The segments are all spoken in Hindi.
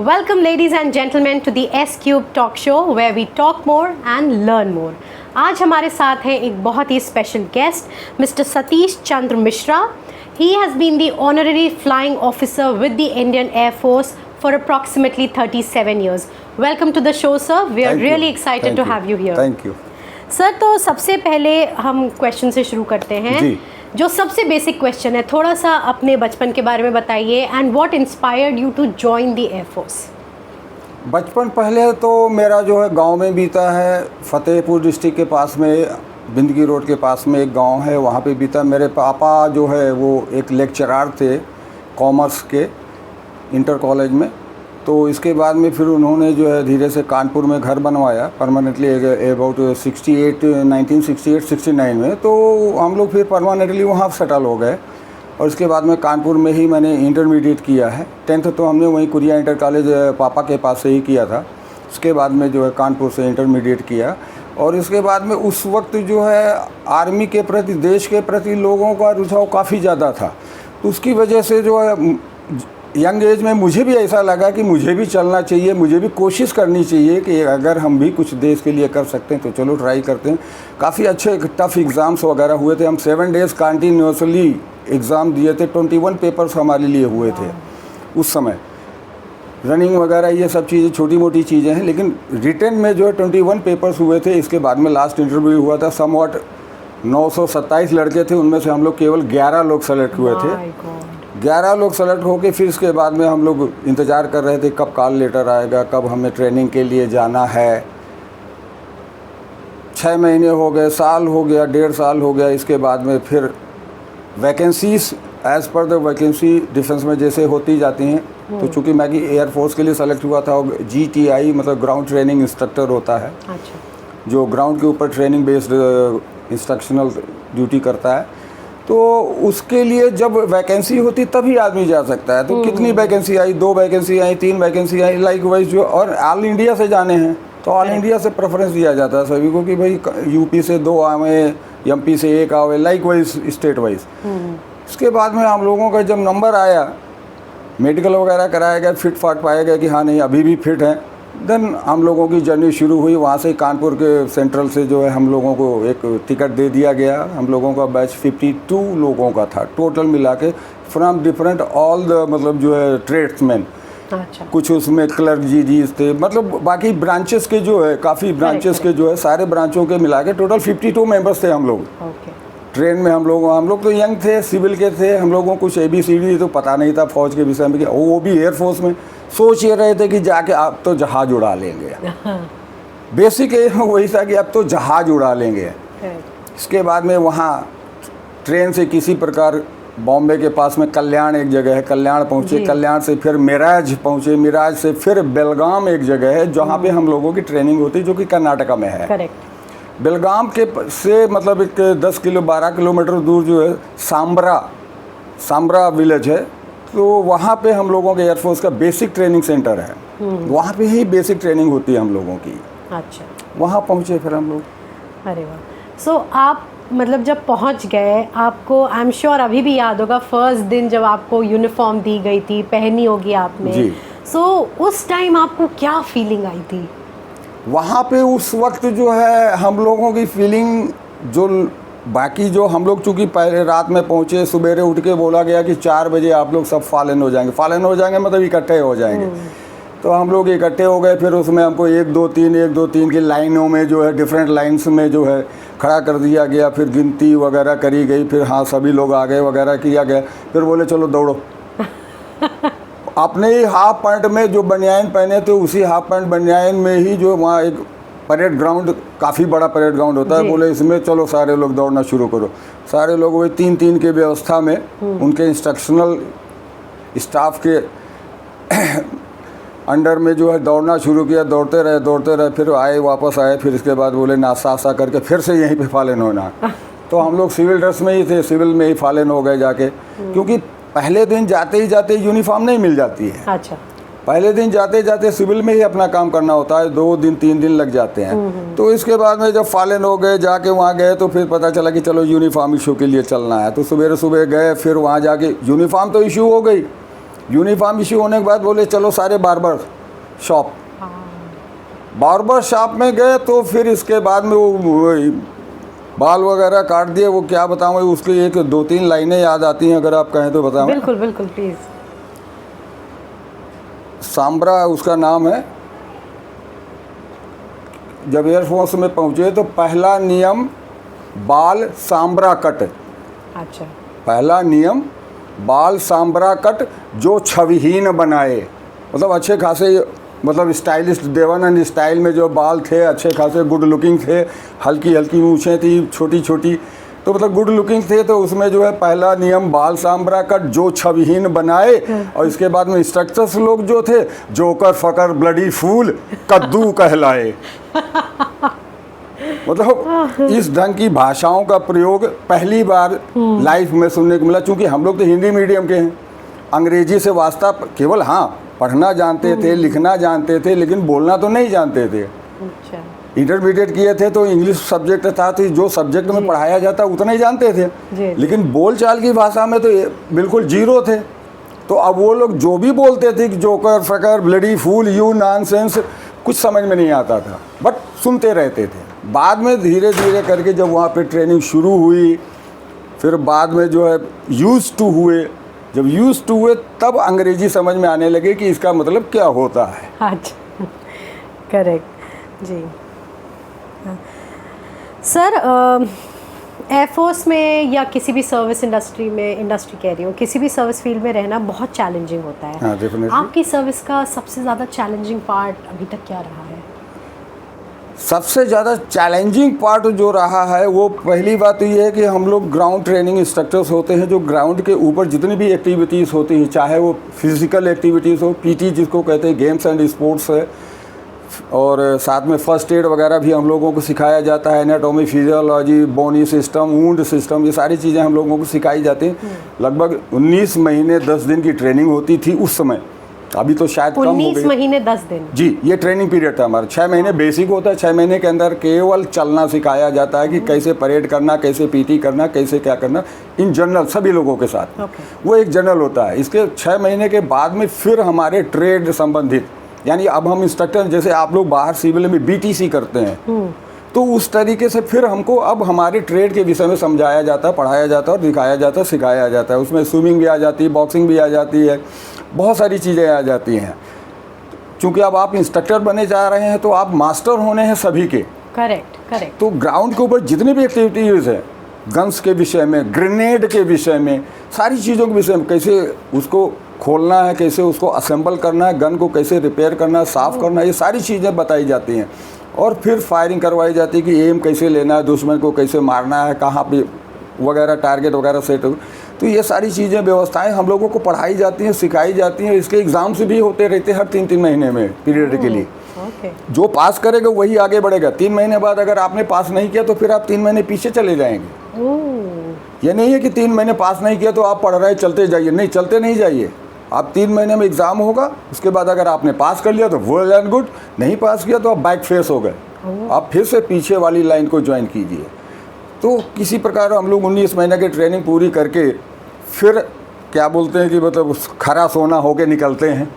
Welcome, ladies and gentlemen, to the S Cube Talk Show, where we talk more and learn more. आज हमारे साथ हैं एक बहुत ही special guest, mister Satish Chandra Mishra. He has been the honorary flying officer with the Indian Air Force for approximately 37 years. Welcome to the show, sir. We are really excited to have you here. Thank you. Sir, तो सबसे पहले हम क्वेश्चन से शुरू करते हैं. जी. जो सबसे बेसिक क्वेश्चन है, थोड़ा सा अपने बचपन के बारे में बताइए and what inspired you to join the air force. बचपन पहले तो मेरा जो है गांव में बीता है. फतेहपुर डिस्ट्रिक्ट के पास में बिंदगी रोड के पास में एक गांव है, वहाँ पे बीता. मेरे पापा जो है वो एक लेक्चरार थे कॉमर्स के इंटर कॉलेज में. तो इसके बाद में फिर उन्होंने जो है धीरे से कानपुर में घर बनवाया परमानेंटली अबाउट 1968-69 में. तो हम लोग फिर परमानेंटली वहाँ सेटल हो गए. और इसके बाद में कानपुर में ही मैंने इंटरमीडिएट किया है. 10th तो हमने वहीं कुरिया इंटर कॉलेज पापा के पास से ही किया था. उसके बाद में जो है कानपुर से इंटरमीडिएट किया. और इसके बाद में उस वक्त जो है आर्मी के प्रति, देश के प्रति लोगों का रुझाव काफ़ी ज़्यादा था. तो उसकी वजह से जो है यंग एज में मुझे भी ऐसा लगा कि मुझे भी चलना चाहिए, मुझे भी कोशिश करनी चाहिए कि अगर हम भी कुछ देश के लिए कर सकते हैं तो चलो ट्राई करते हैं. काफ़ी अच्छे टफ़ एग्ज़ाम्स वगैरह हुए थे. हम 7 डेज़ कंटिन्यूसली एग्ज़ाम दिए थे. 21 पेपर्स हमारे लिए हुए थे उस समय. रनिंग वगैरह ये सब चीज़ें छोटी मोटी चीज़ें हैं, लेकिन रिटन में जो है 21 पेपर्स हुए थे. इसके बाद में लास्ट इंटरव्यू हुआ था. समवॉट 927 लड़के थे, उनमें से हम लोग केवल 11 लोग सेलेक्ट हुए थे. 11 लोग सेलेक्ट होके फिर इसके बाद में हम लोग इंतज़ार कर रहे थे कब कॉल लेटर आएगा, कब हमें ट्रेनिंग के लिए जाना है. 6 महीने हो गए, साल हो गया, 1.5 साल हो गया. इसके बाद में फिर vacancies as per the vacancy defence में जैसे होती जाती हैं. तो चूँकि मैं कि एयर फोर्स के लिए सेलेक्ट हुआ था, और GTI मतलब ग्राउंड ट्रेनिंग इंस्ट्रक्टर होता है. अच्छा. जो ग्राउंड के ऊपर ट्रेनिंग बेस्ड इंस्ट्रक्शनल ड्यूटी करता है. तो उसके लिए जब वैकेंसी होती तभी आदमी जा सकता है. तो कितनी वैकेंसी आई, 2 वैकेंसी आई, 3 वैकेंसी आई, लाइक वाइज जो. और ऑल इंडिया से जाने हैं तो ऑल इंडिया से प्रेफरेंस दिया जाता है सभी को कि भाई यूपी से 2 आवे, MP से 1 आवे, लाइक वाइज स्टेट वाइज. उसके बाद में हम लोगों का जब नंबर आया, मेडिकल वगैरह कराया गया, फिट फाट पाया गया कि हाँ नहीं अभी भी फिट हैं. देन हम लोगों की जर्नी शुरू हुई. वहाँ से कानपुर के सेंट्रल से जो है हम लोगों को एक टिकट दे दिया गया. हम लोगों का बैच 52 लोगों का था टोटल मिला के, फ्रॉम डिफरेंट ऑल द मतलब जो है ट्रेड्समैन. अच्छा. कुछ उसमें क्लर्क जी थे, मतलब बाकी ब्रांचेस के जो है काफ़ी ब्रांचेस के जो है सारे ब्रांचों के मिला के टोटल 52 मेंबर्स थे हम लोग. ट्रेन में हम लोग तो यंग थे, सिविल के थे. हम लोगों को कुछ ABCD तो पता नहीं था फौज के विषय में कि वो भी एयरफोर्स में. सोच ये रहे थे कि जाके आप तो जहाज़ उड़ा लेंगे. बेसिक वही था कि अब तो जहाज़ उड़ा लेंगे. इसके बाद में वहाँ ट्रेन से किसी प्रकार बॉम्बे के पास में कल्याण एक जगह है, कल्याण पहुँचे. कल्याण से फिर मिराज पहुँचे. मिराज से फिर बेलगाम एक जगह है जहाँ पे हम लोगों की ट्रेनिंग होती है, जो कि कर्नाटका में है. बेलगाम के से मतलब एक 12 किलोमीटर दूर जो है सांब्रा विलेज है. तो वहाँ पे हम लोगों के एयरफोर्स का बेसिक ट्रेनिंग सेंटर है. वहाँ पे ही बेसिक ट्रेनिंग होती है हम लोगों की. अच्छा. वहाँ पहुँचे फिर हम लोग. अरे वाह. सो आप मतलब जब पहुँच गए, आपको आई एम श्योर अभी भी याद होगा फर्स्ट दिन जब आपको यूनिफॉर्म दी गई थी, पहनी होगी आपने. जी. सो उस टाइम आपको क्या फीलिंग आई थी वहाँ पे उस वक्त जो है हम लोगों की फीलिंग, जो बाकी जो हम लोग चूँकि पहले रात में पहुँचे, सवेरे उठ के बोला गया कि 4 बजे आप लोग सब फालन हो जाएंगे. फालन हो जाएंगे मतलब इकट्ठे हो जाएंगे. तो हम लोग इकट्ठे हो गए. फिर उसमें हमको 1 2 3 की लाइनों में जो है डिफरेंट लाइन्स में जो है खड़ा कर दिया गया. फिर गिनती वगैरह करी गई. फिर हाँ सभी लोग आ गए वगैरह किया गया. फिर बोले चलो दौड़ो. अपने ही हाफ पैंट में जो बनियान पहने थे, उसी हाफ पैंट बनियान में ही जो वहाँ एक परेड ग्राउंड, काफ़ी बड़ा परेड ग्राउंड होता है. बोले इसमें चलो सारे लोग दौड़ना शुरू करो. सारे लोग वही 3-3 के व्यवस्था में उनके इंस्ट्रक्शनल स्टाफ के अंडर में जो है दौड़ना शुरू किया. दौड़ते रहे फिर आए, वापस आए. फिर इसके बाद बोले नाश्ता करके फिर से यहीं पे फालन होना. तो हम लोग सिविल ड्रेस में ही थे, सिविल में ही फालन हो गए जाके. क्योंकि पहले दिन जाते ही यूनिफॉर्म नहीं मिल जाती है. अच्छा. पहले दिन जाते सिविल में ही अपना काम करना होता है. 2 दिन 3 दिन लग जाते हैं. तो इसके बाद में जब फालन हो गए, जाके वहाँ गए तो फिर पता चला कि चलो यूनिफॉर्म इशू के लिए चलना है. तो सुबह गए, फिर वहाँ जाके यूनिफॉर्म तो इशू हो गई. यूनिफॉर्म इशू होने के बाद बोले चलो सारे बार्बर शॉप, बार्बर शॉप में गए तो फिर इसके बाद में वो बाल वगैरह काट दिए। वो क्या बताऊँ, उसकी एक 2-3 लाइनें याद आती हैं, अगर आप कहें तो बताऊँ। बिल्कुल बिल्कुल प्लीज़। सांब्रा उसका नाम है। जब एयरफोर्स में पहुँचे तो पहला नियम बाल सांब्रा कट। अच्छा। पहला नियम बाल सांब्रा कट, जो छविहीन बनाए, मतलब अच्छे खासे, मतलब स्टाइलिश देवानंद स्टाइल में जो बाल थे अच्छे खासे, गुड लुकिंग थे, हल्की हल्की मूछें थी छोटी छोटी, तो मतलब गुड लुकिंग थे। तो उसमें जो है पहला नियम बाल सांब्रा कट, जो छविहीन बनाए। और इसके बाद में इंस्ट्रक्टर्स लोग जो थे, जोकर फकर ब्लडी फूल कद्दू कहलाए। मतलब इस ढंग की भाषाओं का प्रयोग पहली बार लाइफ में सुनने को मिला। चूँकि हम लोग तो हिंदी मीडियम के हैं, अंग्रेजी से वास्ता केवल हाँ पढ़ना जानते थे, लिखना जानते थे, लेकिन बोलना तो नहीं जानते थे। अच्छा। इंटरमीडिएट किए थे तो इंग्लिश सब्जेक्ट था, तो जो सब्जेक्ट में पढ़ाया जाता उतना ही जानते थे, लेकिन बोलचाल की भाषा में तो बिल्कुल जीरो थे। तो अब वो लोग जो भी बोलते थे कि joker fucker bloody fool you nonsense, कुछ समझ में नहीं आता था, बट सुनते रहते थे। बाद में धीरे धीरे करके जब वहाँ पे ट्रेनिंग शुरू हुई, फिर बाद में जो है यूज टू हुए, जब यूज टू हुए तब अंग्रेजी समझ में आने लगे कि इसका मतलब क्या होता है। अच्छा, करेक्ट जी। सर, एयरफोर्स में या किसी भी सर्विस इंडस्ट्री में, इंडस्ट्री कह रही हूँ, किसी भी सर्विस फील्ड में रहना बहुत चैलेंजिंग होता है। हाँ, डेफिनेटली। आपकी सर्विस का सबसे ज़्यादा चैलेंजिंग पार्ट अभी तक क्या रहा है? सबसे ज़्यादा चैलेंजिंग पार्ट जो रहा है, वो पहली बात तो ये है कि हम लोग ग्राउंड ट्रेनिंग इंस्ट्रक्टर्स होते हैं, जो ग्राउंड के ऊपर जितनी भी एक्टिविटीज़ होती हैं, चाहे वो फिजिकल एक्टिविटीज़ हो, पीटी जिसको कहते हैं, गेम्स एंड स्पोर्ट्स है, और साथ में फर्स्ट एड वगैरह भी हम लोगों को सिखाया जाता है, एनाटॉमी, फिजियोलॉजी, बोनी सिस्टम, वुंड सिस्टम, ये सारी चीज़ें हम लोगों को सिखाई जाती हैं। लगभग 19 महीने 10 दिन की ट्रेनिंग होती थी उस समय, अभी तो शायद कम हो गई। 19 महीने 10 दिन जी, ये ट्रेनिंग पीरियड था हमारा। 6 महीने बेसिक होता है, 6 महीने के अंदर केवल चलना सिखाया जाता है कि कैसे परेड करना, कैसे पीटी करना, कैसे क्या करना, इन जनरल सभी लोगों के साथ। वो एक जनरल होता है। इसके 6 महीने के बाद में फिर हमारे ट्रेड संबंधित, यानी अब हम इंस्ट्रक्टर, जैसे आप लोग बाहर सिविल में बीटीसी करते हैं, तो उस तरीके से फिर हमको अब हमारे ट्रेड के विषय में समझाया जाता है, पढ़ाया जाता है और दिखाया जाता है, सिखाया जाता है। उसमें स्विमिंग भी आ जाती है, बॉक्सिंग भी आ जाती है, बहुत सारी चीज़ें आ जाती हैं। चूँकि अब आप इंस्ट्रक्टर बने जा रहे हैं तो आप मास्टर होने हैं सभी के। Correct correct. तो ग्राउंड के ऊपर जितनी भी एक्टिविटीज़ है, गन्स के विषय में, ग्रेनेड के विषय में, सारी चीज़ों के विषय में, कैसे उसको खोलना है, कैसे उसको असेंबल करना है, गन को कैसे रिपेयर करना है, साफ़ करना है, ये सारी चीज़ें बताई जाती हैं। और फिर फायरिंग करवाई जाती है कि एम कैसे लेना है, दुश्मन को कैसे मारना है, कहाँ पे वगैरह टारगेट वगैरह सेट हो। तो ये सारी चीज़ें, व्यवस्थाएं हम लोगों को पढ़ाई जाती हैं, सिखाई जाती हैं। इसके एग्ज़ाम्स भी होते रहते हैं हर 3-3 महीने में पीरियड के लिए। जो पास करेगा वही आगे बढ़ेगा। 3 महीने बाद अगर आपने पास नहीं किया तो फिर आप 3 महीने पीछे चले जाएंगे। ये नहीं है कि 3 महीने पास नहीं किया तो आप पढ़ रहे चलते जाइए, नहीं, चलते नहीं जाइए। आप 3 महीने में एग्ज़ाम होगा, उसके बाद अगर आपने पास कर लिया तो वेल एंड गुड, नहीं पास किया तो आप बैक फेस हो गए, आप फिर से पीछे वाली लाइन को ज्वाइन कीजिए। तो किसी प्रकार हम लोग 19 महीने की ट्रेनिंग पूरी करके फिर क्या बोलते हैं कि मतलब खरा सोना होके निकलते हैं।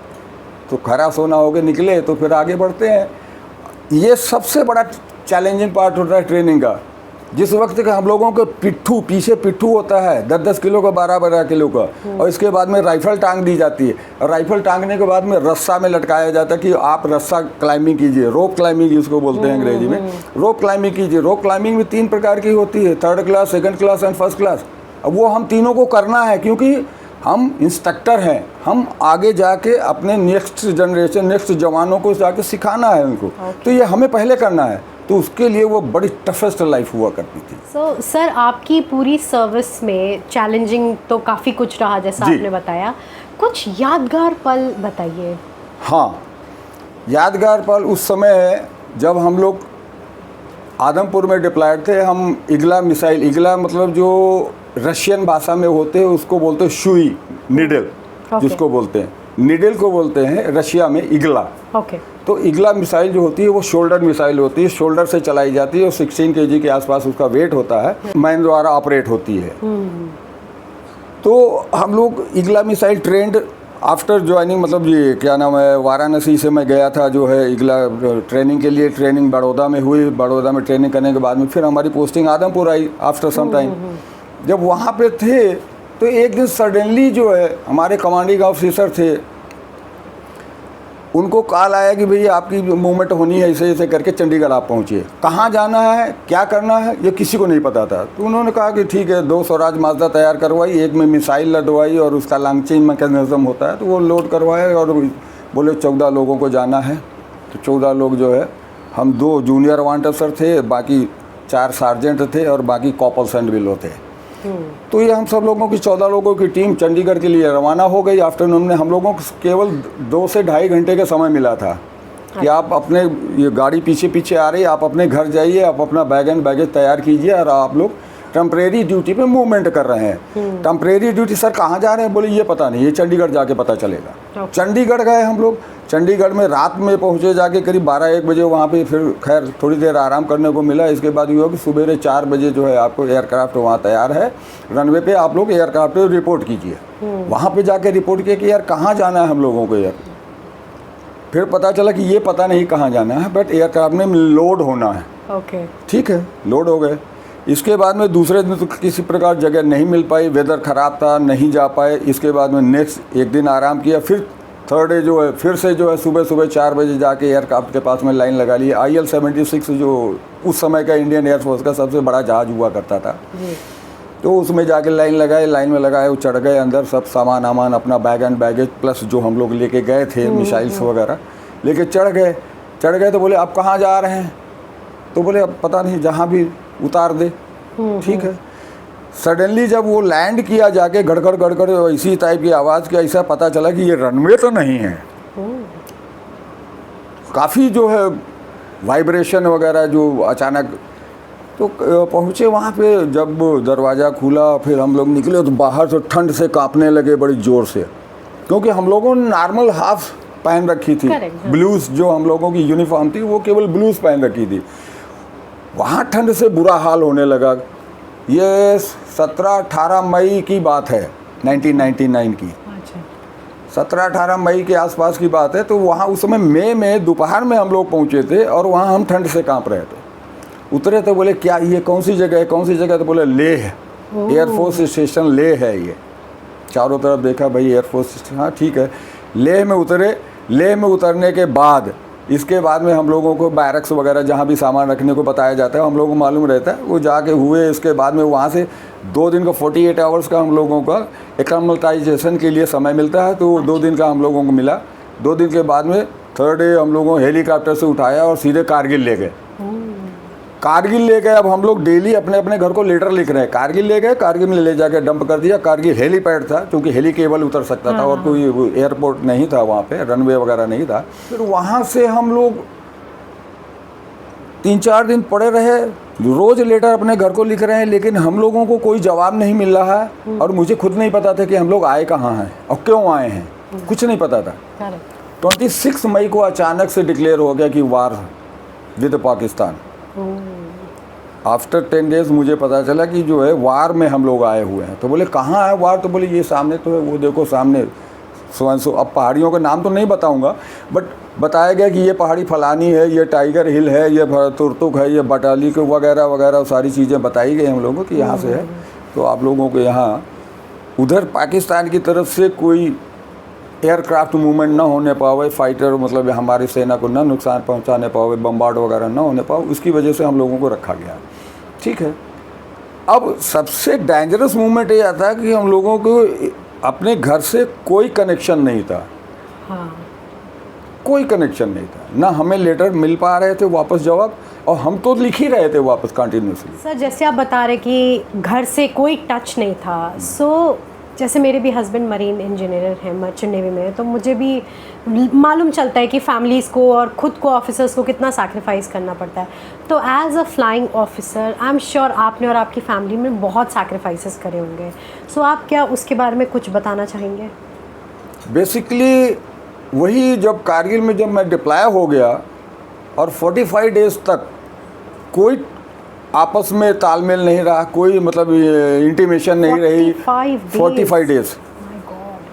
तो खरा सोना होके निकले तो फिर आगे बढ़ते हैं। ये सबसे बड़ा चैलेंजिंग पार्ट होता है ट्रेनिंग का। जिस वक्त का हम लोगों को पीछे पिट्ठू होता है 10-10 किलो का, 12-12 किलो का, और इसके बाद में राइफ़ल टांग दी जाती है। और राइफ़ल टांगने के बाद में रस्सा में लटकाया जाता है कि आप रस्सा क्लाइंबिंग कीजिए, रोप क्लाइंबिंग जिसको बोलते हैं अंग्रेजी में, रोप क्लाइंबिंग कीजिए। रोप क्लाइंबिंग में 3 प्रकार की होती है, 3rd class, 2nd class and 1st class. अब वो हम तीनों को करना है क्योंकि हम इंस्ट्रक्टर हैं, हम आगे जाके अपने नेक्स्ट जनरेशन, नेक्स्ट जवानों को जाके सिखाना है उनको। तो ये हमें पहले करना है, तो उसके लिए वो बड़ी टफेस्ट लाइफ हुआ करती थी। सो सर, आपकी पूरी सर्विस में चैलेंजिंग तो काफ़ी कुछ रहा, जैसा आपने बताया। कुछ यादगार पल बताइए। हाँ, यादगार पल उस समय जब हम लोग आदमपुर में डिप्लॉयड थे। हम इगला मिसाइल, इगला मतलब जो रशियन भाषा में होते हैं उसको बोलते हैं सुई, निडल जिसको बोलते हैं, निडल को बोलते हैं रशिया में इगला। तो इगला मिसाइल जो होती है वो शोल्डर मिसाइल होती है, शोल्डर से चलाई जाती है और 16 kg के आसपास उसका वेट होता है, मैन द्वारा ऑपरेट होती है। तो हम लोग इगला मिसाइल ट्रेंड आफ्टर ज्वाइनिंग मतलब ये क्या नाम है, वाराणसी से मैं गया था जो है इगला ट्रेनिंग के लिए। ट्रेनिंग बड़ौदा में हुई। बड़ौदा में ट्रेनिंग करने के बाद में फिर हमारी पोस्टिंग आदमपुर आई आफ्टर सम टाइम। जब वहाँ पे थे तो एक दिन सडनली जो है हमारे कमांडिंग ऑफिसर थे, उनको कॉल आया कि भैया आपकी मूवमेंट होनी है, ऐसे ऐसे करके चंडीगढ़ आप पहुँचिए। कहाँ जाना है, क्या करना है, ये किसी को नहीं पता था। तो उन्होंने कहा कि ठीक है, 2 स्वराज माजदा तैयार करवाई, एक में मिसाइल लदवाई और उसका लॉन्चिंग मैकेनिज्म होता है तो वो लोड करवाए, और बोले 14 लोगों को जाना है। तो 14 लोग जो है, हम 2 जूनियर वांट अफसर थे, बाकी 4 सार्जेंट थे और बाकी कॉपल्स एंड बिलो थे। तो ये हम सब लोगों की 14 लोगों की टीम चंडीगढ़ के लिए रवाना हो गई। आफ्टरनून में हम लोगों को केवल 2 से ढाई घंटे का समय मिला था कि आप अपने, ये गाड़ी पीछे पीछे आ रही है, आप अपने घर जाइए, आप अपना बैग एंड बैगेज तैयार कीजिए और आप लोग टेम्परेरी ड्यूटी पे मूवमेंट कर रहे हैं। टेम्परेरी ड्यूटी सर कहाँ जा रहे हैं, बोले ये पता नहीं, ये चंडीगढ़ जाके पता चलेगा। चंडीगढ़ गए हम लोग। चंडीगढ़ में रात में पहुँचे जाके करीब 12-1 बजे वहाँ पे। फिर खैर थोड़ी देर आराम करने को मिला। इसके बाद ये हो कि सुबह 4 बजे जो है आपको एयरक्राफ्ट वहाँ तैयार है रनवे पे, आप लोग एयरक्राफ्ट पे रिपोर्ट कीजिए। वहाँ पे जाके रिपोर्ट किया कि यार कहाँ जाना है हम लोगों को यार। फिर पता चला कि ये पता नहीं कहाँ जाना है, बट एयरक्राफ्ट में लोड होना है। ओके, ठीक है, लोड हो गए। इसके बाद में दूसरे दिन तो किसी प्रकार जगह नहीं मिल पाई, वेदर ख़राब था, नहीं जा पाए। इसके बाद में नेक्स्ट एक दिन आराम किया। फिर थर्ड डे जो है फिर से जो है सुबह 4 बजे जाके एयरक्राफ्ट के पास में लाइन लगा ली। IL-76 जो उस समय का इंडियन एयरफोर्स का सबसे बड़ा जहाज़ हुआ करता था, तो उसमें जाके लाइन लगाए। लाइन में लगाए, वो चढ़ गए अंदर, सब सामान आमान अपना बैग एंड बैगेज प्लस जो हम लोग लेके गए थे मिसाइल्स वगैरह लेके चढ़ गए। तो बोले आप कहाँ जा रहे हैं, तो बोले अब पता नहीं, जहाँ भी उतार दे। ठीक है। सडनली जब वो लैंड किया जाके गड़गड़ इसी टाइप की आवाज़ की, ऐसा पता चला कि ये रनवे तो नहीं है। काफ़ी जो है वाइब्रेशन वगैरह जो अचानक। तो पहुँचे वहाँ पे, जब दरवाज़ा खुला फिर हम लोग निकले तो बाहर से ठंड से कांपने लगे बड़ी ज़ोर से, क्योंकि हम लोगों ने नॉर्मल हाफ पहन रखी थी। ब्लूज़ जो हम लोगों की यूनिफॉर्म थी वो केवल ब्लूज़ पहन रखी थी। वहाँ ठंड से बुरा हाल होने लगा। ये 17-18 मई की बात है, 1999 की। 17-18 मई के आसपास की बात है। तो वहाँ उस समय मई में दोपहर में हम लोग पहुँचे थे और वहाँ हम ठंड से कांप रहे थे। उतरे तो बोले क्या ये कौन सी जगह है, कौन सी जगह, तो बोले लेह एयरफोर्स स्टेशन लेह है ये। चारों तरफ देखा, भाई एयरफोर्स स्टेशन, हाँ ठीक है। लेह में उतरे। लेह में उतरने के बाद इसके बाद में हम लोगों को बैरक्स वगैरह जहाँ भी सामान रखने को बताया जाता है हम लोगों को मालूम रहता है, वो जाके हुए। इसके बाद में वहाँ से 2 दिन का 48 आवर्स का हम लोगों का एक्लेमेटाइजेशन के लिए समय मिलता है, तो 2 दिन का हम लोगों को मिला। 2 दिन के बाद में थर्ड डे हम लोगों को हेलीकॉप्टर से उठाया और सीधे कारगिल ले गए। कारगिल ले गए। अब हम लोग डेली अपने अपने घर को लेटर लिख रहे हैं। कारगिल ले गए, कारगिल में ले जाकर डंप कर दिया। कारगिल हेलीपैड था, क्योंकि हेली केवल उतर सकता था और कोई एयरपोर्ट नहीं था वहाँ पे, रनवे वगैरह नहीं था। फिर वहाँ से हम लोग 3-4 दिन पड़े रहे। रोज़ लेटर अपने घर को लिख रहे हैं, लेकिन हम लोगों को कोई जवाब नहीं मिल रहा है। और मुझे खुद नहीं पता था कि हम लोग आए कहाँ हैं और क्यों आए हैं, कुछ नहीं पता था। 26 मई को अचानक से डिक्लेयर हो गया कि वार विद पाकिस्तान। आफ्टर 10 डेज मुझे पता चला कि जो है वार में हम लोग आए हुए हैं। तो बोले कहाँ है वार, तो बोले ये सामने तो है, वो देखो सामने सो। अब पहाड़ियों का नाम तो नहीं बताऊंगा, बट बताया गया कि ये पहाड़ी फलानी है, ये टाइगर हिल है, ये तुर्तुक है, ये बटाली को वगैरह वगैरह सारी चीज़ें बताई गई हम लोगों को कि यहाँ से है। तो आप लोगों को यहाँ उधर पाकिस्तान की तरफ से कोई एयरक्राफ्ट मूवमेंट ना होने पावे, फाइटर मतलब हमारी सेना को ना नुकसान पहुंचाने पावे, बम्बार्ड वगैरह ना होने पावे, उसकी वजह से हम लोगों को रखा गया। ठीक है। अब सबसे डेंजरस मूवमेंट ये आता है कि हम लोगों को अपने घर से कोई कनेक्शन नहीं था। हाँ। कोई कनेक्शन नहीं था, ना हमें लेटर मिल पा रहे थे वापस जवाब, और हम तो लिख ही रहे थे वापस कंटिन्यूसली। सर जैसे आप बता रहे कि घर से कोई टच नहीं था, सो जैसे मेरे भी हस्बैंड मरीन इंजीनियर हैं, मर्चेंट नेवी में, तो मुझे भी मालूम चलता है कि फैमिलीज़ को और ख़ुद को, ऑफिसर्स को कितना सैक्रिफाइस करना पड़ता है। तो as a flying officer I am sure आपने और आपकी फैमिली में बहुत सैक्रिफाइसेस करे होंगे। सो आप क्या उसके बारे में कुछ बताना चाहेंगे? बेसिकली वही, जब कारगिल में जब मैं डिप्लॉय हो गया और 45 डेज़ तक कोई आपस में तालमेल नहीं रहा, कोई मतलब इंटीमेशन नहीं रही। 45 डेज़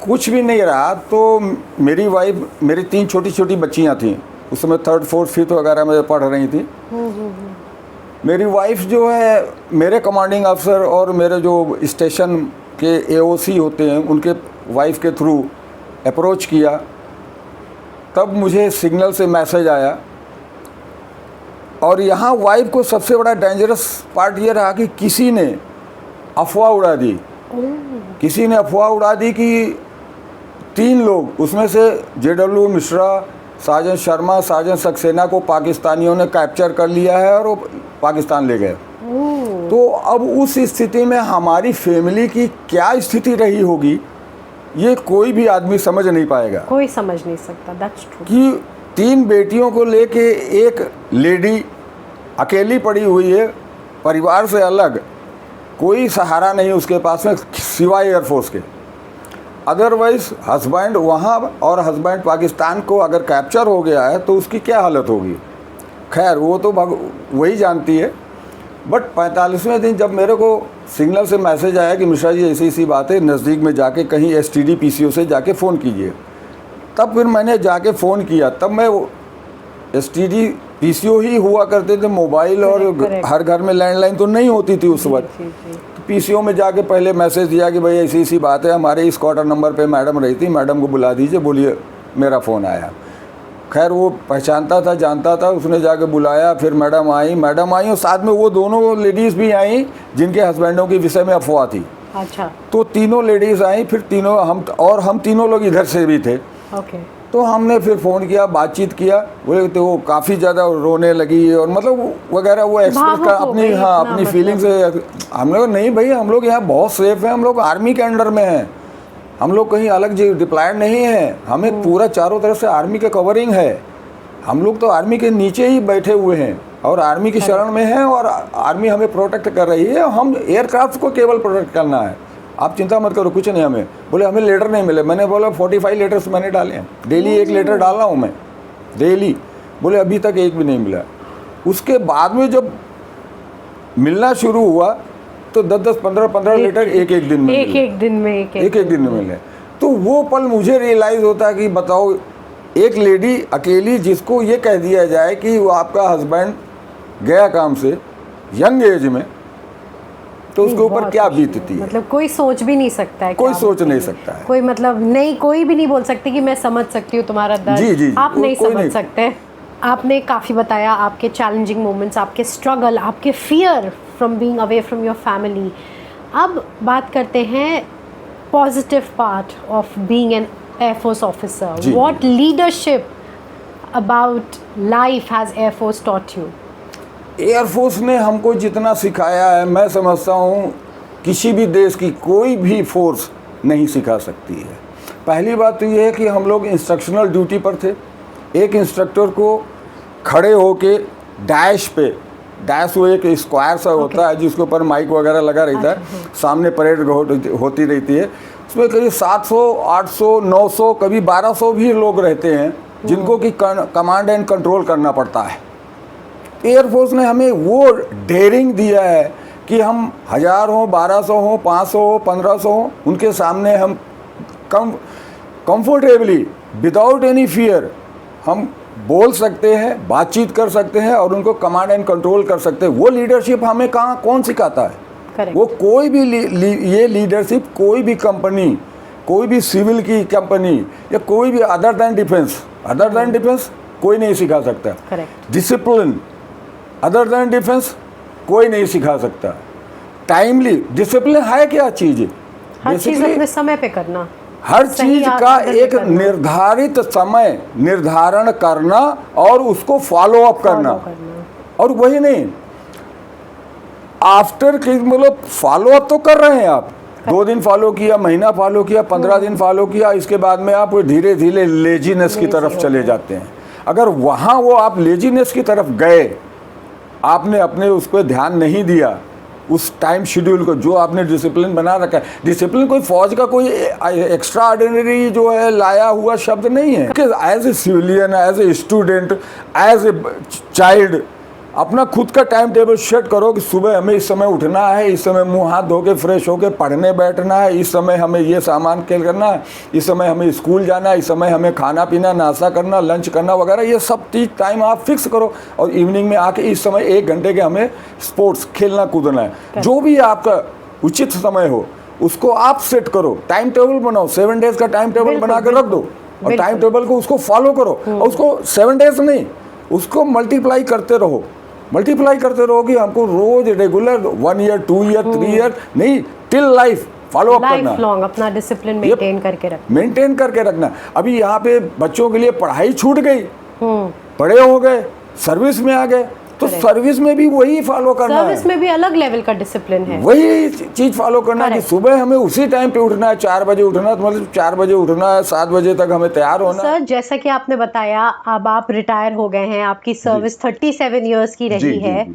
कुछ भी नहीं रहा तो मेरी वाइफ, मेरी 3 छोटी छोटी बच्चियां थीं, उस समय 3rd 4th 5th वगैरह में पढ़ रही थी। मेरी वाइफ जो है मेरे कमांडिंग अफसर और मेरे जो स्टेशन के AOC होते हैं उनके वाइफ के थ्रू अप्रोच किया, तब मुझे सिग्नल से मैसेज आया। और यहाँ वाइफ को सबसे बड़ा डेंजरस पार्ट ये रहा कि किसी ने अफवाह उड़ा दी, किसी ने अफवाह उड़ा दी कि 3 लोग, उसमें से JW मिश्रा, साजन शर्मा, साजन सक्सेना को पाकिस्तानियों ने कैप्चर कर लिया है और वो पाकिस्तान ले गए। तो अब उस स्थिति में हमारी फैमिली की क्या स्थिति रही होगी ये कोई भी आदमी समझ नहीं पाएगा। कोई समझ नहीं सकता, दैट्स ट्रू। कि 3 बेटियों को लेके एक लेडी अकेली पड़ी हुई है, परिवार से अलग, कोई सहारा नहीं उसके पास में सिवाय एयरफोर्स के। अदरवाइज हस्बैंड वहाँ और हस्बैंड पाकिस्तान को अगर कैप्चर हो गया है तो उसकी क्या हालत होगी, खैर वो तो वही जानती है। बट 45वें दिन जब मेरे को सिग्नल से मैसेज आया कि मिश्रा जी ऐसी ऐसी बात है, नज़दीक में जाके कहीं STD PCO से जाके फ़ोन कीजिए, तब फिर मैंने जाके फ़ोन किया। तब मैं STD PCO ही हुआ करते थे, मोबाइल और हर घर में लैंडलाइन तो नहीं होती थी उस वक्त। तो PCO में जाके पहले मैसेज दिया कि भाई ऐसी ऐसी बात है, हमारे इस क्वार्टर नंबर पे मैडम रही थी, मैडम को बुला दीजिए, बोलिए मेरा फ़ोन आया। खैर वो पहचानता था, जानता था, उसने जाके बुलाया, फिर मैडम आई और साथ में वो दोनों लेडीज़ भी आई जिनके हस्बैंडों के विषय में अफवाह थी। अच्छा। तो तीनों लेडीज़ आई, फिर तीनों हम तीनों लोग इधर से भी थे। ओके। तो हमने फिर फ़ोन किया, बातचीत किया, बोले तो वो काफ़ी ज़्यादा रोने लगी और मतलब वगैरह वो एक्सप्रेस कर अपनी अपनी फीलिंग्स। हम लोग नहीं भाई, हम लोग यहाँ बहुत सेफ हैं, हम लोग आर्मी के अंडर में हैं, हम लोग कहीं अलग डिप्लॉयड नहीं हैं, हमें पूरा चारों तरफ से आर्मी के कवरिंग है, हम लोग तो आर्मी के नीचे ही बैठे हुए हैं और आर्मी की शरण में हैं और आर्मी हमें प्रोटेक्ट कर रही है, हम एयरक्राफ्ट को केवल प्रोटेक्ट करना है, आप चिंता मत करो, कुछ नहीं। हमें बोले हमें लेटर नहीं मिले, मैंने बोला 45 लेटर्स मैंने डाले हैं, डेली 1 लेटर डाल रहा हूँ मैं डेली। बोले अभी तक एक भी नहीं मिला। उसके बाद में जब मिलना शुरू हुआ तो 10-10, 15-15 लेटर एक दिन में एक दिन में मिले। तो वो पल मुझे रियलाइज़ होता है कि बताओ, एक लेडी अकेली जिसको ये कह दिया जाए कि वो आपका हस्बैंड गया काम से यंग एज में, तो उसके ऊपर क्या बीतती है। मतलब कोई सोच भी नहीं सकता है, कोई सोच नहीं सकता है, कोई मतलब नहीं, कोई भी नहीं बोल सकती कि मैं समझ सकती हूँ तुम्हारा दर्द। जी, आप नहीं समझ सकते। आपने काफ़ी बताया आपके चैलेंजिंग मोमेंट्स, आपके स्ट्रगल, आपके fear from being away from your family. अब बात करते हैं positive part of being an air force officer. What leadership about life has air force taught you? Air force ने हमको जितना सिखाया है, मैं समझता हूँ किसी भी देश की कोई भी फोर्स नहीं सिखा सकती है। पहली बात तो ये है कि हम लोग इंस्ट्रक्शनल ड्यूटी पर थे। एक इंस्ट्रक्टर को खड़े होके डैश पे, डैश वो एक स्क्वायर सा होता है जिसके ऊपर माइक वगैरह लगा रहता है, सामने परेड होती रहती है, उसमें करीब 700, 800, 900, कभी 1200 भी लोग रहते हैं जिनको कि कमांड एंड कंट्रोल करना पड़ता है। एयरफोर्स ने हमें वो डेयरिंग दिया है कि हम 1000 हो, 1200 हो, 500 हो, 1500 हो, उनके सामने हम कंफर्टेबली विदाउट एनी फियर हम बोल सकते हैं, बातचीत कर सकते हैं और उनको कमांड एंड कंट्रोल कर सकते हैं। वो लीडरशिप हमें कौन सिखाता है? Correct. वो कोई भी ये लीडरशिप कोई भी कंपनी, कोई भी सिविल की कंपनी या कोई भी अदर दैन डिफेंस कोई नहीं सिखा सकता। डिसिप्लिन अदर दैन डिफेंस कोई नहीं सिखा सकता। टाइमली डिसिप्लिन है क्या चीज़? हर चीज़ अपने समय पे करना, हर चीज का एक निर्धारित समय निर्धारण करना और उसको फॉलो अप करना। और वही नहीं, आफ्टर कि मतलब फॉलो अप तो कर रहे हैं आप, 2 दिन फॉलो किया, महीना फॉलो किया, 15 दिन फॉलो किया, इसके बाद में आप धीरे धीरे लेजीनेस की तरफ चले जाते हैं। अगर वहाँ वो आप लेजीनेस की तरफ गए, आपने अपने उस पर ध्यान नहीं दिया, उस टाइम शेड्यूल को जो आपने डिसिप्लिन बना रखा है। डिसिप्लिन कोई फौज का कोई एक्स्ट्रा ऑर्डिनरी जो है लाया हुआ शब्द नहीं है। As a civilian, as a student, as a child, अपना खुद का टाइम टेबल सेट करो कि सुबह हमें इस समय उठना है, इस समय मुंह हाथ धो के फ्रेश होके पढ़ने बैठना है, इस समय हमें ये सामान खेल करना है, इस समय हमें स्कूल जाना है, इस समय हमें खाना पीना नाश्ता करना, लंच करना वगैरह, ये सब चीज़ टाइम आप फिक्स करो। और इवनिंग में आके इस समय 1 घंटे के हमें स्पोर्ट्स खेलना कूदना है। जो भी आपका उचित समय हो उसको आप सेट करो, टाइम टेबल बनाओ, 7 डेज का टाइम टेबल बना के रख दो और टाइम टेबल को उसको फॉलो करो। और उसको 7 डेज नहीं, उसको मल्टीप्लाई करते रहो कि हमको रोज रेगुलर 1 ईयर 2 ईयर 3 ईयर नहीं, टिल लाइफ फॉलो अप करना, लाइफ लॉन्ग अपना डिसिप्लिन मेंटेन करके रखना। अभी यहाँ पे बच्चों के लिए पढ़ाई छूट गई, बड़े हो गए, सर्विस में आ गए, तो सर्विस में भी वही फॉलो करना है। सर्विस में भी अलग लेवल का डिसिप्लिन है, वही चीज फॉलो करना है कि सुबह हमें उसी टाइम पे उठना है, 4 बजे उठना है, तो मतलब 4 बजे उठना है, 7 बजे तक हमें तैयार होना है। सर जैसा कि आपने बताया अब आप रिटायर हो गए हैं, आपकी सर्विस 37 इयर्स की रही है।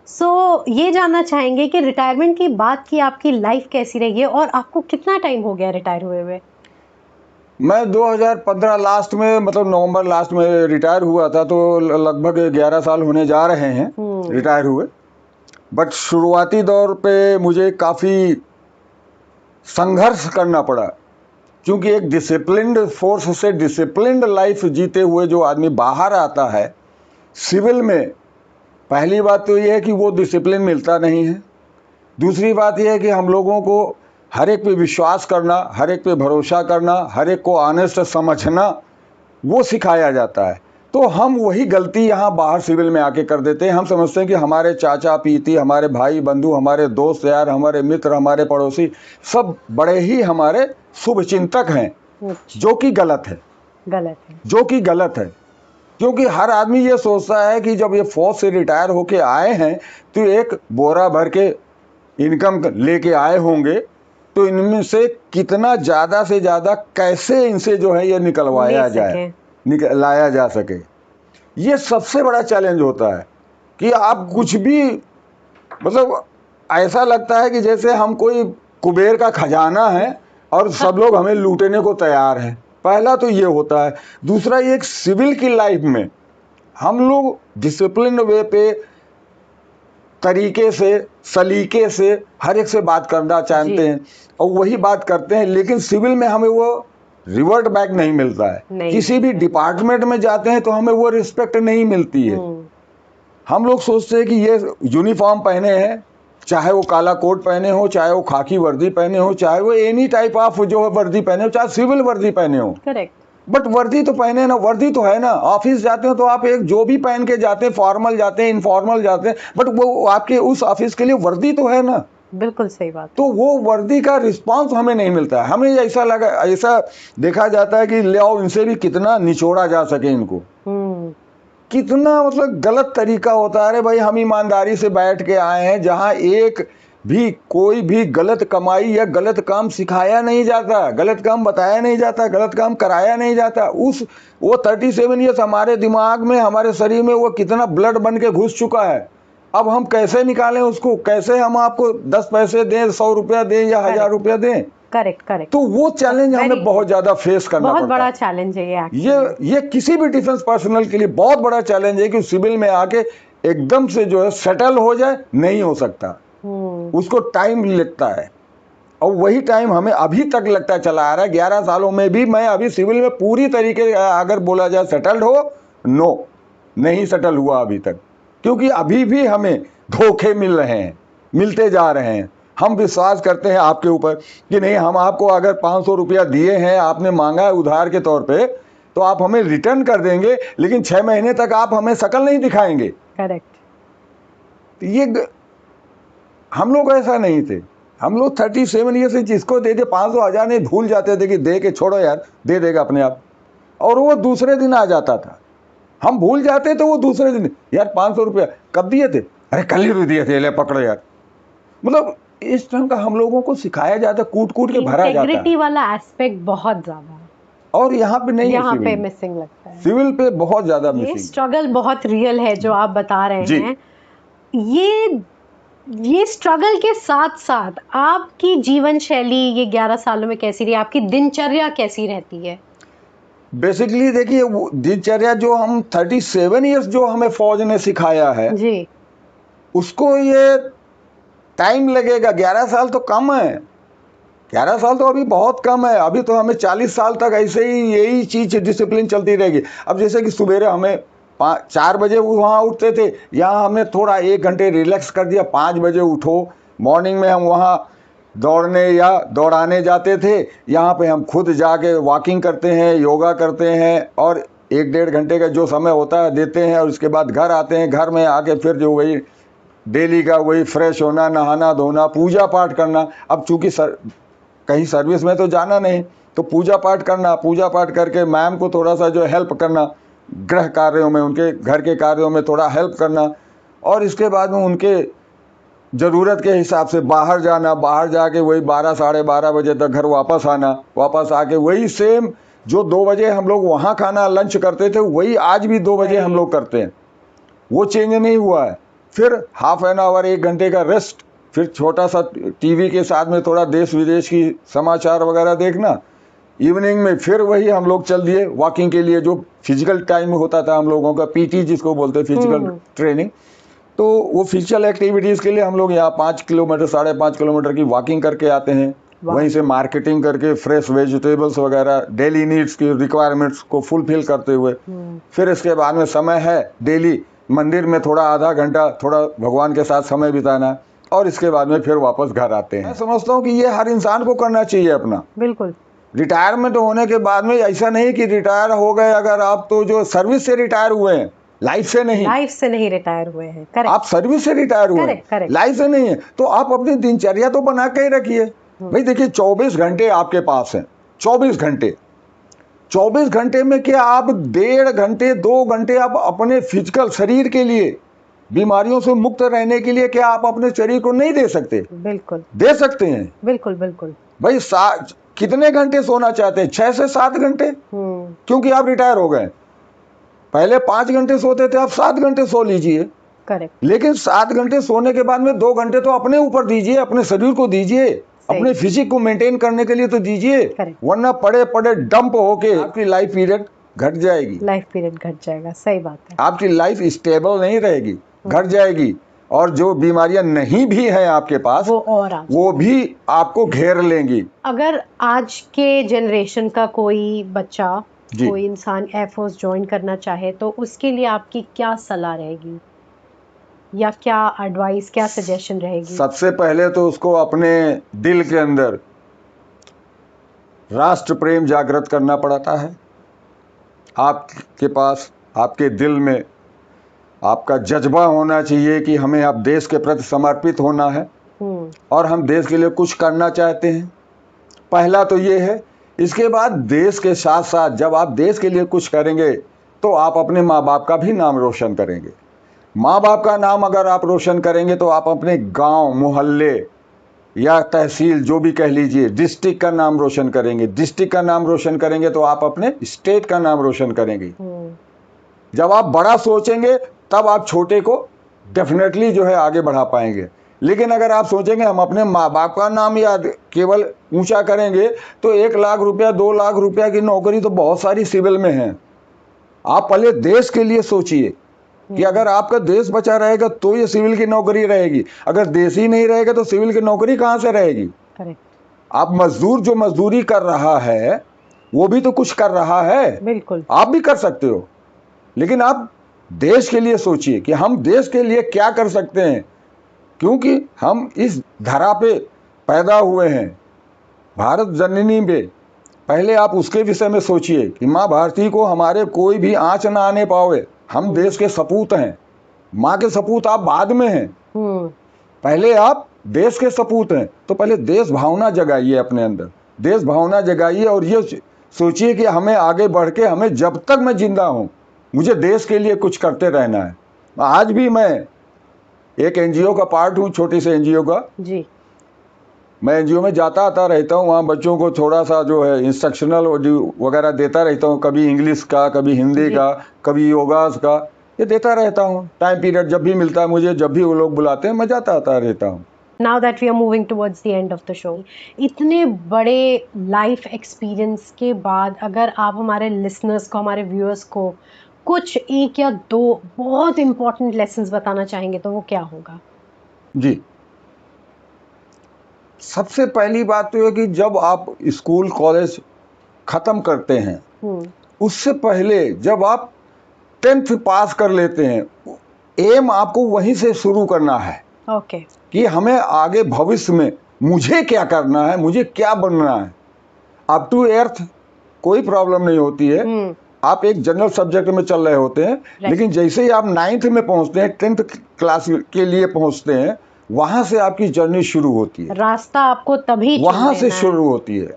सो ये जानना चाहेंगे कि रिटायरमेंट की बात की आपकी लाइफ कैसी रही है और आपको कितना टाइम हो गया रिटायर हुए हुए? मैं 2015 लास्ट में, मतलब नवंबर लास्ट में रिटायर हुआ था, तो लगभग 11 साल होने जा रहे हैं रिटायर हुए। बट शुरुआती दौर पे मुझे काफ़ी संघर्ष करना पड़ा, क्योंकि एक डिसिप्लिन्ड फोर्स से डिसिप्लिन्ड लाइफ जीते हुए जो आदमी बाहर आता है सिविल में, पहली बात तो ये है कि वो डिसिप्लिन मिलता नहीं है। दूसरी बात ये है कि हम लोगों को हर एक पे विश्वास करना, हर एक पे भरोसा करना, हर एक को ऑनेस्ट समझना, वो सिखाया जाता है। तो हम वही गलती यहाँ बाहर सिविल में आके कर देते हैं। हम समझते हैं कि हमारे चाचा पीती, हमारे भाई बंधु, हमारे दोस्त यार, हमारे मित्र, हमारे पड़ोसी सब बड़े ही हमारे शुभ चिंतक हैं, जो कि गलत है, जो कि गलत है। क्योंकि हर आदमी ये सोचता है कि जब ये फौज से रिटायर होके आए हैं तो एक बोरा भर के इनकम लेके आए होंगे, तो इनमें से कितना ज़्यादा से ज़्यादा कैसे इनसे जो है ये निकलवाया जाए, लाया जा सके। ये सबसे बड़ा चैलेंज होता है कि आप कुछ भी, मतलब ऐसा लगता है कि जैसे हम कोई कुबेर का खजाना है और सब लोग हमें लूटने को तैयार हैं। पहला तो ये होता है। दूसरा, ये एक सिविल की लाइफ में हम लोग डिसिप्लिन वे पे, तरीके से, सलीके से हर एक से बात करना चाहते हैं और वही बात करते हैं, लेकिन सिविल में हमें वो रिवर्ट बैक नहीं मिलता है। किसी भी डिपार्टमेंट में जाते हैं तो हमें वो रिस्पेक्ट नहीं मिलती है। हम लोग सोचते हैं कि ये यूनिफॉर्म पहने हैं, चाहे वो काला कोट पहने हो, चाहे वो खाकी वर्दी पहने हो, चाहे वो एनी टाइप ऑफ जो वर्दी पहने हो, चाहे सिविल वर्दी पहने हो, करेक्ट, बट वर्दी तो पहने ना, वर्दी तो है ना। ऑफिस जाते हो तो आप एक जो भी पहन के जाते हैं, फॉर्मल जाते हैं, इनफॉर्मल जाते हैं, बट वो आपके उस ऑफिस के लिए वर्दी तो है ना। बिल्कुल सही बात। तो वो वर्दी का रिस्पांस हमें नहीं मिलता है। हमें ऐसा लगा, ऐसा देखा जाता है कि ले आओ इनसे भी कितना निचोड़ा जा सके इनको, कितना मतलब गलत तरीका होता है। अरे भाई, हम ईमानदारी से बैठ के आए हैं जहां एक भी कोई भी गलत कमाई या गलत काम सिखाया नहीं जाता, गलत काम बताया नहीं जाता, गलत काम कराया नहीं जाता। वो 37 ईयर्स हमारे दिमाग में, हमारे शरीर में वो कितना ब्लड बन के घुस चुका है। अब हम कैसे निकालें उसको? कैसे हम आपको 10 पैसे दें, 100 रुपया दें या 1000 रुपया दें? करेक्ट। तो वो चैलेंज हमें बहुत ज्यादा फेस करना पड़ता है। बहुत बड़ा चैलेंज है ये किसी भी डिफेंस पर्सनल के लिए बहुत बड़ा चैलेंज है कि सिविल में आके एकदम से जो है सेटल हो जाए, नहीं हो सकता। उसको टाइम लगता है और वही टाइम हमें अभी तक लगता चला आ रहा है। 11 सालों में भी मैं अभी सिविल में पूरी तरीके अगर बोला जाए सेटल्ड हो, नो, नहीं सेटल हुआ अभी तक, क्योंकि अभी भी हमें धोखे मिल रहे हैं, मिलते जा रहे हैं। हम विश्वास करते हैं आपके ऊपर कि नहीं, हम आपको अगर 500 रुपया दिए हैं, आपने मांगा है उधार के तौर पे, तो आप हमें रिटर्न कर देंगे, लेकिन 6 महीने तक आप हमें शकल नहीं दिखाएंगे। करेक्ट। ये हम लोग ऐसा नहीं थे। हम लोग 37 ईयर से जिसको दे दे 500 1000 नहीं, भूल जाते थे कि दे के छोड़ो यार, दे देगा अपने आप, और वो दूसरे दिन आ जाता था। हम भूल जाते तो वो दूसरे दिन, यार 500 रुपया कब दिए थे? अरे कल ही दिए थे, ले पकड़ो यार। मतलब इस तरह का हम लोगों को सिखाया जाता है, कूट कूट के भरा जाता है। इंटेग्रिटी वाला एस्पेक्ट बहुत ज्यादा है और यहाँ पे नहीं, यहाँ पे मिसिंग लगता है। सिविल पे बहुत ज्यादा मिसिंग। ये स्ट्रगल बहुत रियल है जो आप बता रहे हैं। ये स्ट्रगल के साथ साथ आपकी जीवन शैली ये 11 सालों में कैसी रही? आपकी दिनचर्या कैसी रहती है? बेसिकली देखिए, दिनचर्या जो हम 37 ईयर्स जो हमें फौज ने सिखाया है जी, उसको ये टाइम लगेगा। 11 साल तो कम है, 11 साल तो अभी बहुत कम है। अभी तो हमें 40 साल तक ऐसे ही यही चीज़ डिसिप्लिन चलती रहेगी। अब जैसे कि सवेरे हमें 4 बजे वहाँ उठते थे, यहाँ हमने थोड़ा 1 घंटे रिलैक्स कर दिया, 5 बजे उठो। मॉर्निंग में हम वहाँ दौड़ने या दौड़ाने जाते थे, यहाँ पे हम खुद जाके वॉकिंग करते हैं, योगा करते हैं और 1-1.5 घंटे का जो समय होता है देते हैं और उसके बाद घर आते हैं। घर में आके फिर जो वही डेली का वही फ्रेश होना, नहाना धोना, पूजा पाठ करना। अब चूँकि कहीं सर्विस में तो जाना नहीं, तो पूजा पाठ करना, पूजा पाठ करके मैम को थोड़ा सा जो हेल्प करना, गृह कार्यों में, उनके घर के कार्यों में थोड़ा हेल्प करना और इसके बाद में उनके ज़रूरत के हिसाब से बाहर जाना, बाहर जाके वही 12 साढ़े 12 बजे तक घर वापस आना, वापस आके वही सेम जो 2 बजे हम लोग वहाँ खाना लंच करते थे वही आज भी 2 बजे हम लोग करते हैं, वो चेंज नहीं हुआ है। फिर हाफ एन आवर 1 घंटे का रेस्ट, फिर छोटा सा टीवी के साथ में थोड़ा देश विदेश की समाचार वगैरह देखना। इवनिंग में फिर वही हम लोग चल दिए वॉकिंग के लिए, जो फिजिकल टाइम होता था हम लोगों का, पीटी जिसको बोलते हैं, फिजिकल ट्रेनिंग। तो वो फिजिकल एक्टिविटीज़ के लिए हम लोग यहाँ 5 किलोमीटर 5.5 किलोमीटर की वॉकिंग करके आते हैं। वहीं से मार्केटिंग करके फ्रेश वेजिटेबल्स वगैरह डेली नीड्स की रिक्वायरमेंट्स को फुलफिल करते हुए फिर इसके बाद में समय है डेली मंदिर में थोड़ा आधा घंटा थोड़ा भगवान के साथ समय बिताना और इसके बाद में फिर वापस घर आते हैं। मैं समझता हूँ कि ये हर इंसान को करना चाहिए अपना। बिल्कुल। रिटायरमेंट होने के बाद में ऐसा नहीं कि रिटायर हो गए अगर आप, तो जो सर्विस से रिटायर हुए हैं, लाइफ से नहीं रिटायर हुए हैं। करेक्ट। आप सर्विस से रिटायर हुए हैं, लाइफ से नहीं है, तो आप अपनी दिनचर्या तो बना के ही रखिए। भाई देखिए 24 घंटे आपके पास हैं, 24 घंटे में क्या आप 1.5 घंटे 2 घंटे आप अपने फिजिकल शरीर के लिए, बीमारियों से मुक्त रहने के लिए क्या आप अपने शरीर को नहीं दे सकते? बिल्कुल दे सकते हैं। बिल्कुल बिल्कुल। भाई कितने घंटे सोना चाहते हैं? 6 से 7 घंटे, क्योंकि आप रिटायर हो गए। पहले 5 घंटे सोते थे, आप 7 घंटे सो लीजिए। करेक्ट। लेकिन 7 घंटे सोने के बाद में 2 घंटे तो अपने ऊपर दीजिए, अपने शरीर को दीजिए, अपने फिजिक को मेंटेन करने के लिए तो दीजिए, वरना पड़े पड़े डंप होके आपकी लाइफ पीरियड घट जाएगी। सही बात है। आपकी लाइफ स्टेबल नहीं रहेगी, घट जाएगी और जो बीमारियां नहीं भी हैं आपके पास वो भी आपको घेर लेंगी। अगर आज के जनरेशन का कोई बच्चा, कोई इंसान एयरफोर्स ज्वाइन करना चाहे तो उसके लिए आपकी क्या सलाह रहेगी या क्या एडवाइस, क्या सजेशन रहेगी? सबसे पहले तो उसको अपने दिल के अंदर राष्ट्र प्रेम जागृत करना पड़ता है। आपके पास, आपके दिल में आपका जज्बा होना चाहिए कि हमें अब देश के प्रति समर्पित होना है और हम देश के लिए कुछ करना चाहते हैं। पहला तो ये है। इसके बाद देश के साथ साथ जब आप देश के लिए कुछ करेंगे तो आप अपने माँ बाप का भी नाम रोशन करेंगे। माँ बाप का नाम अगर आप रोशन करेंगे तो आप अपने गांव, मोहल्ले या तहसील जो भी कह लीजिए, डिस्ट्रिक्ट का नाम रोशन करेंगे। डिस्ट्रिक्ट का नाम रोशन करेंगे तो आप अपने स्टेट का नाम रोशन करेंगे। जब आप बड़ा सोचेंगे तब आप छोटे को डेफिनेटली जो है आगे बढ़ा पाएंगे। लेकिन अगर आप सोचेंगे हम अपने माँ बाप का नाम या केवल ऊंचा करेंगे तो 1 लाख रुपया 2 लाख रुपया की नौकरी तो बहुत सारी सिविल में है। आप पहले देश के लिए सोचिए कि अगर आपका देश बचा रहेगा तो ये सिविल की नौकरी रहेगी। अगर देश ही नहीं रहेगा तो सिविल की नौकरी कहाँ से रहेगी? आप मजदूर जो मजदूरी कर रहा है वो भी तो कुछ कर रहा है। बिल्कुल, आप भी कर सकते हो, लेकिन आप देश के लिए सोचिए कि हम देश के लिए क्या कर सकते हैं, क्योंकि हम इस धरा पे पैदा हुए हैं, भारत जननी पे। पहले आप उसके विषय में सोचिए कि माँ भारती को हमारे कोई भी आँच ना आने पावे। हम देश के सपूत हैं, माँ के सपूत आप बाद में हैं, पहले आप देश के सपूत हैं। तो पहले देश भावना जगाइए अपने अंदर, देश भावना जगाइए और ये सोचिए कि हमें आगे बढ़ के, हमें जब तक मैं जिंदा हूँ मुझे देश के लिए कुछ करते रहना है। आज भी मैं एक एनजीओ का पार्ट हूँ, छोटी से एनजीओ का जी। मैं एनजीओ में जाता आता रहता हूँ, वहाँ बच्चों को थोड़ा सा जो है इंस्ट्रक्शनल वगैरह देता रहता हूँ, कभी इंग्लिश का, कभी हिंदी का, कभी योगास का, ये देता रहता हूँ। टाइम पीरियड जब भी मिलता है मुझे, जब भी वो लोग बुलाते हैं मैं जाता आता रहता हूँ। Now that we are moving towards the end of the show, इतने बड़े लाइफ एक्सपीरियंस के बाद अगर आप हमारे लिसनर्स को, हमारे व्यूअर्स को कुछ एक या दो बहुत इंपॉर्टेंट लेसन्स बताना चाहेंगे तो वो क्या होगा? जी, सबसे पहली बात तो ये कि जब आप स्कूल कॉलेज ख़त्म करते हैं, उससे पहले जब आप 10th पास कर लेते हैं, एम आपको वहीं से शुरू करना है ओके कि हमें आगे भविष्य में मुझे क्या करना है, मुझे क्या बनना है। अप टू 8th कोई प्रॉब्लम नहीं होती है, आप एक जनरल सब्जेक्ट में चल रहे होते हैं, लेकिन जैसे ही आप 9th में पहुंचते हैं, 10th क्लास के लिए पहुंचते हैं, वहां से आपकी जर्नी शुरू होती है, रास्ता आपको तभी वहां से शुरू होती है।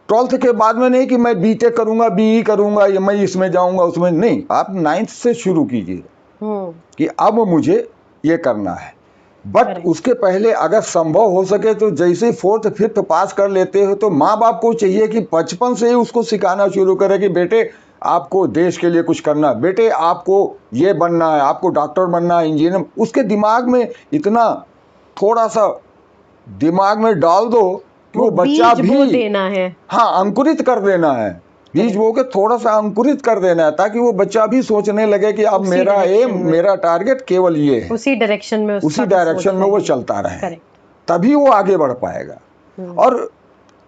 12th के बाद में नहीं कि मैं बीटेक करूंगा, बीई करूंगा, या मैं इसमें जाऊंगा उसमें, नहीं, आप 9th से शुरू कीजिए कि अब मुझे ये करना है। बट उसके पहले अगर संभव हो सके तो जैसे 4th 5th पास कर लेते हो तो माँ बाप को चाहिए कि बचपन से ही उसको सिखाना शुरू करे कि बेटे आपको देश के लिए कुछ करना है, बेटे आपको ये बनना है, आपको डॉक्टर बनना है, इंजीनियर। उसके दिमाग में इतना थोड़ा सा दिमाग में डाल दो कि वो बच्चा भी देना है, हाँ, अंकुरित कर देना है, बीज बो के थोड़ा सा अंकुरित कर देना है, ताकि वो बच्चा भी सोचने लगे कि अब मेरा एम, मेरा टारगेट केवल ये है, उसी डायरेक्शन में वो चलता रहे, तभी वो आगे बढ़ पाएगा। और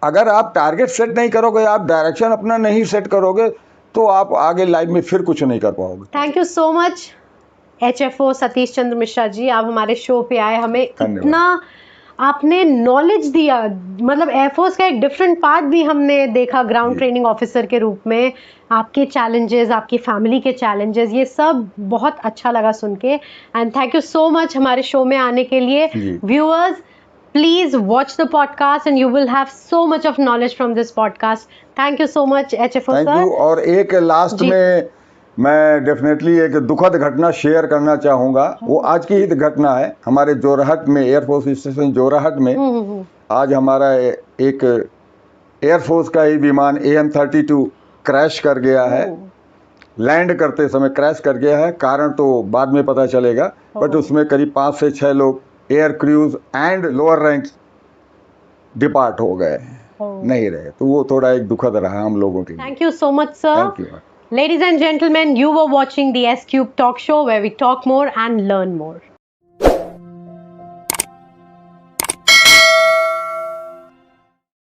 अगर आप टारगेट सेट नहीं करोगे, आप डायरेक्शन अपना नहीं सेट करोगे, तो आप आगे लाइफ में फिर कुछ नहीं कर पाओगे। Thank you so much HFO Satish Chandra Mishra ji, आप हमारे शो पे आए, हमें इतना आपने नॉलेज दिया, मतलब एयरफोर्स का एक डिफरेंट पार्ट भी हमने देखा ग्राउंड ट्रेनिंग ऑफिसर के रूप में, आपके चैलेंजेस, आपकी फैमिली के चैलेंजेस, ये सब बहुत अच्छा लगा सुन के। And thank you so much हमारे शो में आने के लिए। Viewers, please watch the podcast and you will have so much of knowledge from this podcast. Thank you so much HFO sir. Thank you. और एक लास्ट में मैं डेफिनेटली एक दुखद घटना शेयर करना चाहूँगा। वो आज की ही घटना है। हमारे जोरहट में, एयरफोर्स स्टेशन जोरहट में आज हमारा एक एयरफोर्स का ही विमान AM-32 क्रैश कर गया है। लैंड करते समय क्रैश कर गया है, कारण तो बाद में पता चलेगा, बट उसमें करीब 5 से 6 लोग air cruise and lower rank depart हो गए, नहीं रहे। तो वो थोड़ा एक दुखद रहा हम लोगों के लिए। Thank you so much sir. Thank you. Ladies and gentlemen, you were watching the S Cube Talk Show where we talk more and learn more.